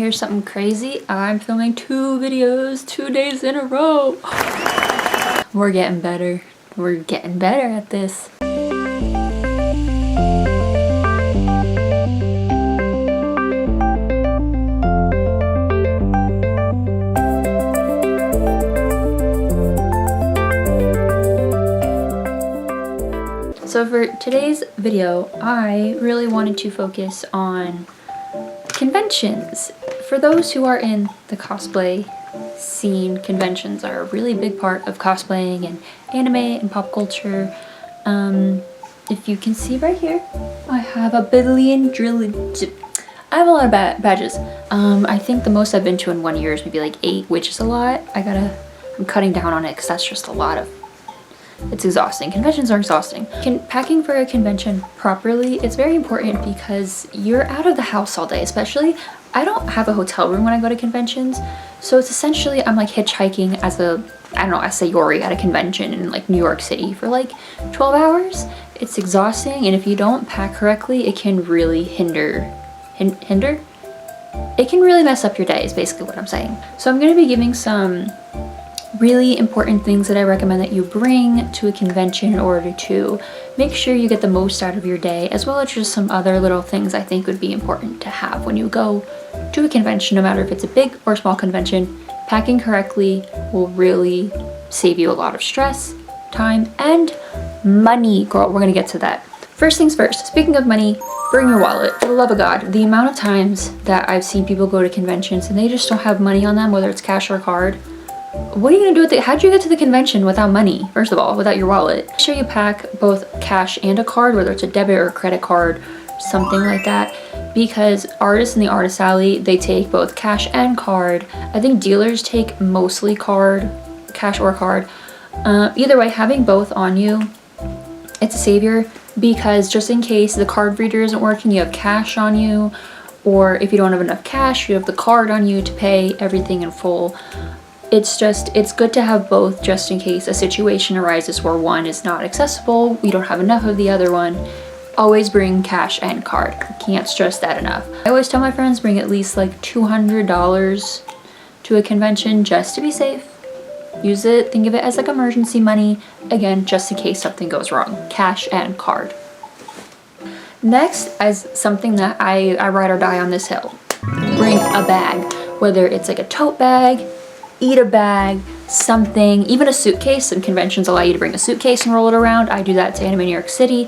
Here's something crazy. I'm filming 2 videos 2 days in a row. We're getting better. We're getting better at this. So for today's video, I really wanted to focus on conventions. For those who are in the cosplay scene, conventions are a really big part of cosplaying and anime and pop culture. If you can see right here, I have a billion I have a lot of badges. I think the most I've been to in 1 year is maybe like 8, which is a lot. I'm cutting down on it because that's just a lot of. It's exhausting. Conventions are exhausting. Packing for a convention properly, it's very important because you're out of the house all day, especially I don't have a hotel room when I go to conventions. So it's essentially, I'm like hitchhiking as a Sayori at a convention in like New York City for like 12 hours. It's exhausting, and if you don't pack correctly, it can really hinder? It can really mess up your day is basically what I'm saying. So I'm going to be giving some really important things that I recommend that you bring to a convention in order to make sure you get the most out of your day, as well as just some other little things I think would be important to have when you go to a convention, no matter if it's a big or small convention. Packing correctly will really save you a lot of stress, time, and money. Girl, we're gonna get to that. First things first, speaking of money, bring your wallet. For the love of God, the amount of times that I've seen people go to conventions and they just don't have money on them, whether it's cash or card. What are you gonna do with it? How'd you get to the convention without money? First of all, without your wallet. Make sure you pack both cash and a card, whether it's a debit or a credit card, something like that, because artists in the artist alley, they take both cash and card. I think dealers take mostly card, cash or card. Either way, having both on you, it's a savior, because just in case the card reader isn't working, you have cash on you, or if you don't have enough cash, you have the card on you to pay everything in full. It's good to have both just in case a situation arises where one is not accessible, we don't have enough of the other one. Always bring cash and card. Can't stress that enough. I always tell my friends bring at least like $200 to a convention just to be safe. Use it, think of it as like emergency money. Again, just in case something goes wrong. Cash and card. Next, as something that I ride or die on this hill, bring a bag. Whether it's like a tote bag, eat-a bag, something, even a suitcase. Some conventions allow you to bring a suitcase and roll it around. I do that to Anime New York City.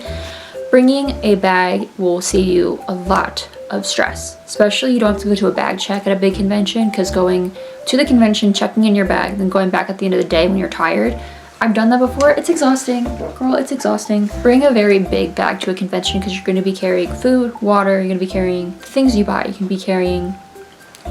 Bringing a bag will save you a lot of stress. Especially you don't have to go to a bag check at a big convention, because going to the convention, checking in your bag, then going back at the end of the day when you're tired. I've done that before. It's exhausting. Girl, it's exhausting. Bring a very big bag to a convention because you're going to be carrying food, water, you're going to be carrying things you buy. You can be carrying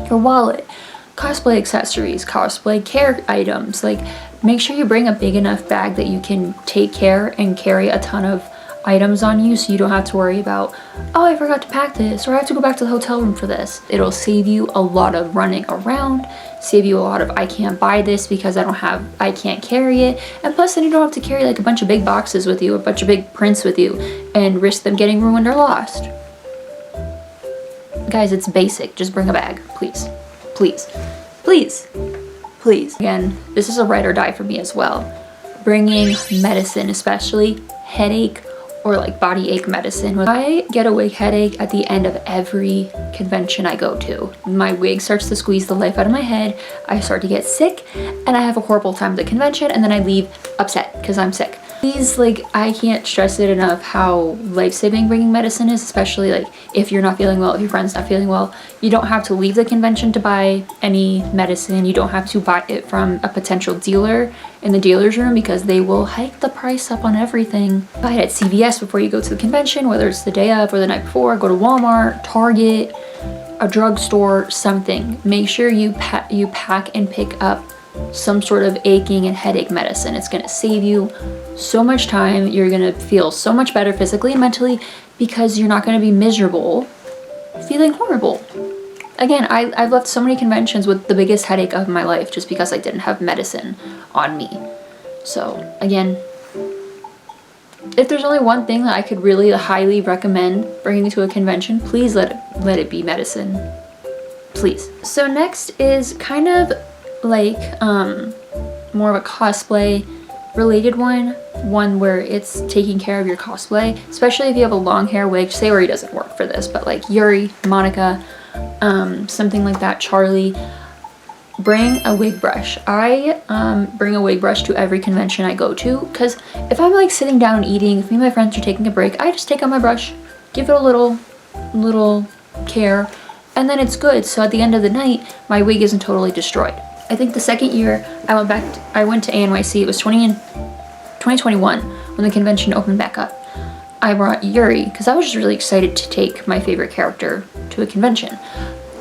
your wallet, cosplay accessories, cosplay care items. Like, make sure you bring a big enough bag that you can take care and carry a ton of items on you, so you don't have to worry about, oh, I forgot to pack this, or I have to go back to the hotel room for this. It'll save you a lot of running around, save you a lot of, I can't buy this because I can't carry it, and plus then you don't have to carry like a bunch of big boxes with you, a bunch of big prints with you, and risk them getting ruined or lost. Guys, it's basic. Just bring a bag, please. Please, please, please. Again, this is a ride or die for me as well. Bringing medicine, especially headache or like body ache medicine. I get a wig headache at the end of every convention I go to. My wig starts to squeeze the life out of my head. I start to get sick and I have a horrible time at the convention, and then I leave upset because I'm sick. Please, like, I can't stress it enough how life-saving bringing medicine is, especially like if you're not feeling well, if your friend's not feeling well. You don't have to leave the convention to buy any medicine. You don't have to buy it from a potential dealer in the dealer's room, because they will hike the price up on everything. Buy it at CVS before you go to the convention, whether it's the day of or the night before. Go to Walmart, Target, a drugstore, something. Make sure you pack and pick up some sort of aching and headache medicine. It's gonna save you so much time. You're gonna feel so much better physically and mentally, because you're not gonna be miserable feeling horrible. Again, I've left so many conventions with the biggest headache of my life just because I didn't have medicine on me. So again, if there's only one thing that I could really highly recommend bringing to a convention, please let it be medicine. please. So next is kind of like more of a cosplay related one where it's taking care of your cosplay, especially if you have a long hair wig. Sayori doesn't work for this, but like Yuri, Monica, something like that, Charlie, bring a wig brush. I bring a wig brush to every convention I go to, because if I'm like sitting down and eating, if me and my friends are taking a break, I just take out my brush, give it a little care, and then it's good. So at the end of the night, my wig isn't totally destroyed. I think the second year I went to ANYC, it was 2021 when the convention opened back up. I brought Yuri because I was just really excited to take my favorite character to a convention.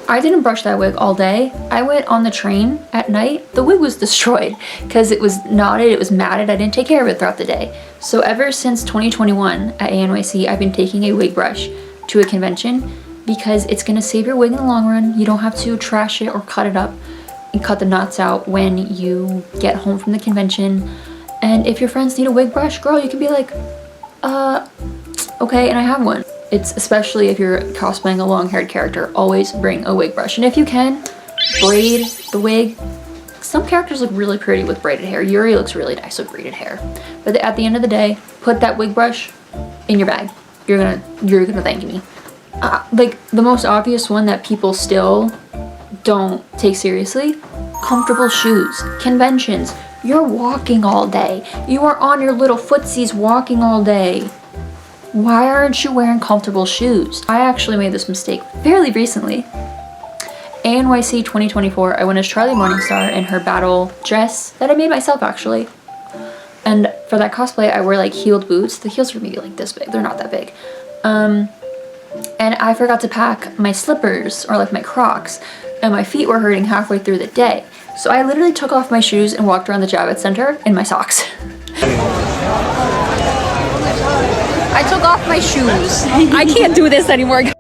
I didn't brush that wig all day. I went on the train at night. The wig was destroyed because it was knotted, it was matted. I didn't take care of it throughout the day. So ever since 2021 at ANYC, I've been taking a wig brush to a convention because it's gonna save your wig in the long run. You don't have to trash it or cut it up and cut the knots out when you get home from the convention. And if your friends need a wig brush, girl, you can be like, okay, and I have one. It's especially if you're cosplaying a long-haired character, always bring a wig brush. And if you can, braid the wig. Some characters look really pretty with braided hair. Yuri looks really nice with braided hair. But at the end of the day, put that wig brush in your bag. You're gonna thank me. Like the most obvious one that people still don't take seriously, comfortable shoes. Conventions, you're walking all day. You are on your little footsies walking all day. Why aren't you wearing comfortable shoes? I actually made this mistake fairly recently. ANYC 2024, I went as Charlie Morningstar in her battle dress that I made myself actually. And for that cosplay, I wear like heeled boots. The heels are maybe like this big, they're not that big. And I forgot to pack my slippers or like my Crocs, and my feet were hurting halfway through the day. So I literally took off my shoes and walked around the Javits Center in my socks. I took off my shoes. I can't do this anymore. You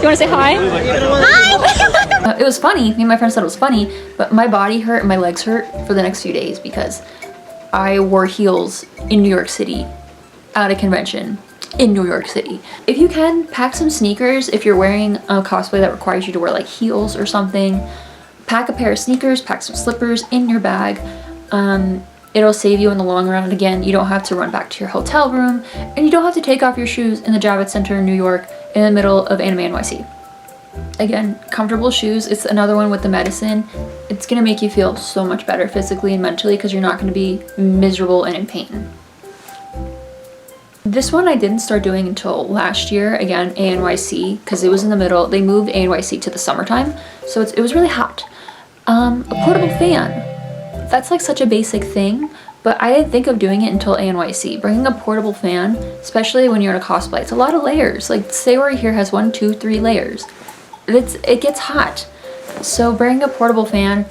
wanna say hi? Hi! It was funny, me and my friends said it was funny, but my body hurt and my legs hurt for the next few days because I wore heels in New York City at a convention in New York City. If you can, pack some sneakers. If you're wearing a cosplay that requires you to wear like heels or something, pack a pair of sneakers, pack some slippers in your bag. It'll save you in the long run. And again, you don't have to run back to your hotel room, and you don't have to take off your shoes in the Javits Center in New York in the middle of Anime NYC. Again, comfortable shoes. It's another one with the medicine. It's gonna make you feel so much better physically and mentally because you're not gonna be miserable and in pain. This one I didn't start doing until last year, again, ANYC, because it was in the middle. They moved ANYC to the summertime, so it was really hot. A portable fan. That's like such a basic thing, but I didn't think of doing it until ANYC. Bringing a portable fan, especially when you're in a cosplay, it's a lot of layers. Like Sayori here has 1, 2, 3 layers. It gets hot. So bring a portable fan.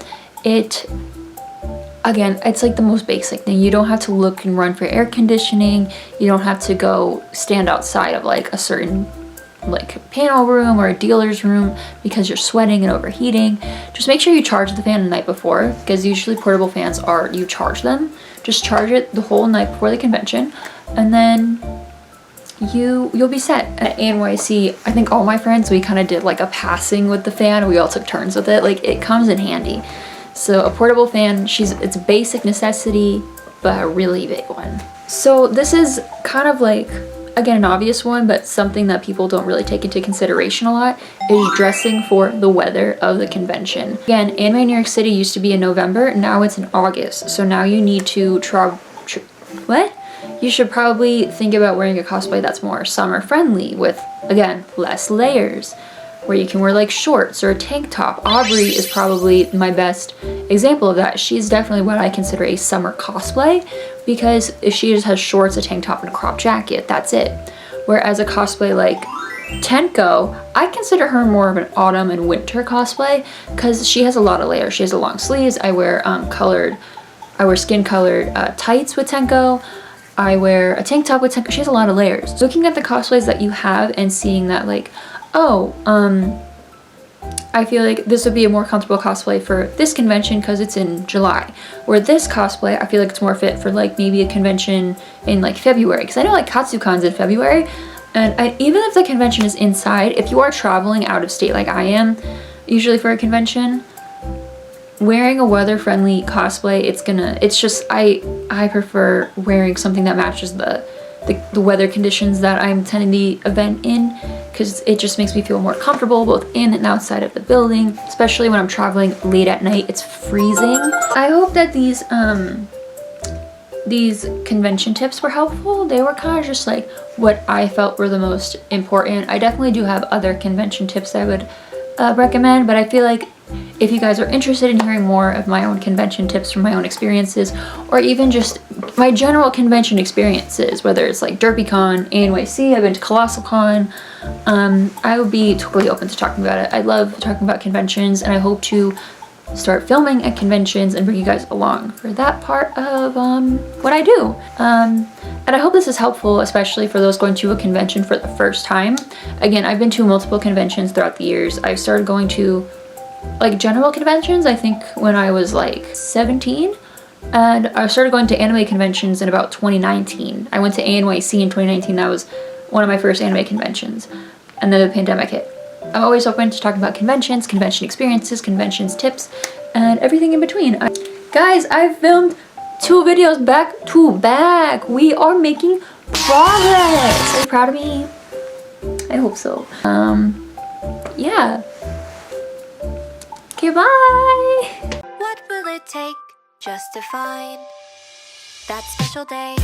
Again, it's like the most basic thing. You don't have to look and run for air conditioning. You don't have to go stand outside of like a certain like panel room or a dealer's room because you're sweating and overheating. Just make sure you charge the fan the night before, because usually portable fans you charge them. Just charge it the whole night before the convention, and then you'll be set. At ANYC, I think all my friends, we kind of did like a passing with the fan. We all took turns with it. Like it comes in handy. So a portable fan, it's a basic necessity, but a really big one. So this is kind of like, again, an obvious one, but something that people don't really take into consideration a lot is dressing for the weather of the convention. Again, Anime New York City used to be in November, now it's in August. So now you need to You should probably think about wearing a cosplay that's more summer friendly with, again, less layers, where you can wear like shorts or a tank top. Aubrey is probably my best example of that. She's definitely what I consider a summer cosplay, because if she just has shorts, a tank top, and a crop jacket, that's it. Whereas a cosplay like Tenko, I consider her more of an autumn and winter cosplay because she has a lot of layers. She has the long sleeves. I wear skin colored tights with Tenko. I wear a tank top with Tenko. She has a lot of layers. Looking at the cosplays that you have and seeing that like, oh, I feel like this would be a more comfortable cosplay for this convention because it's in July. Where this cosplay, I feel like it's more fit for like maybe a convention in like February. Because I know like Katsucon's in February. And even if the convention is inside, if you are traveling out of state like I am, usually for a convention. Wearing a weather-friendly cosplay, it's just, I prefer wearing something that matches the weather conditions that I'm attending the event in, because it just makes me feel more comfortable both in and outside of the building, especially when I'm traveling late at night. It's freezing. I hope that these convention tips were helpful. They were kind of just like what I felt were the most important. I definitely do have other convention tips I would recommend, but I feel like if you guys are interested in hearing more of my own convention tips from my own experiences, or even just my general convention experiences, whether it's like DerpyCon, ANYC, I've been to Colossal Con, I would be totally open to talking about it. I love talking about conventions, and I hope to start filming at conventions and bring you guys along for that part of what I do. And I hope this is helpful, especially for those going to a convention for the first time. Again, I've been to multiple conventions throughout the years. I've started going to like general conventions, I think when I was like 17, and I started going to anime conventions in about 2019. I went to ANYC in 2019. That was one of my first anime conventions, and then the pandemic hit. I'm always open to talking about conventions, convention experiences, conventions tips, and everything in between. Guys, I've filmed 2 videos back to back. We are making progress. Are you proud of me? I hope so. Yeah. Okay, bye! What will it take just to find that special day?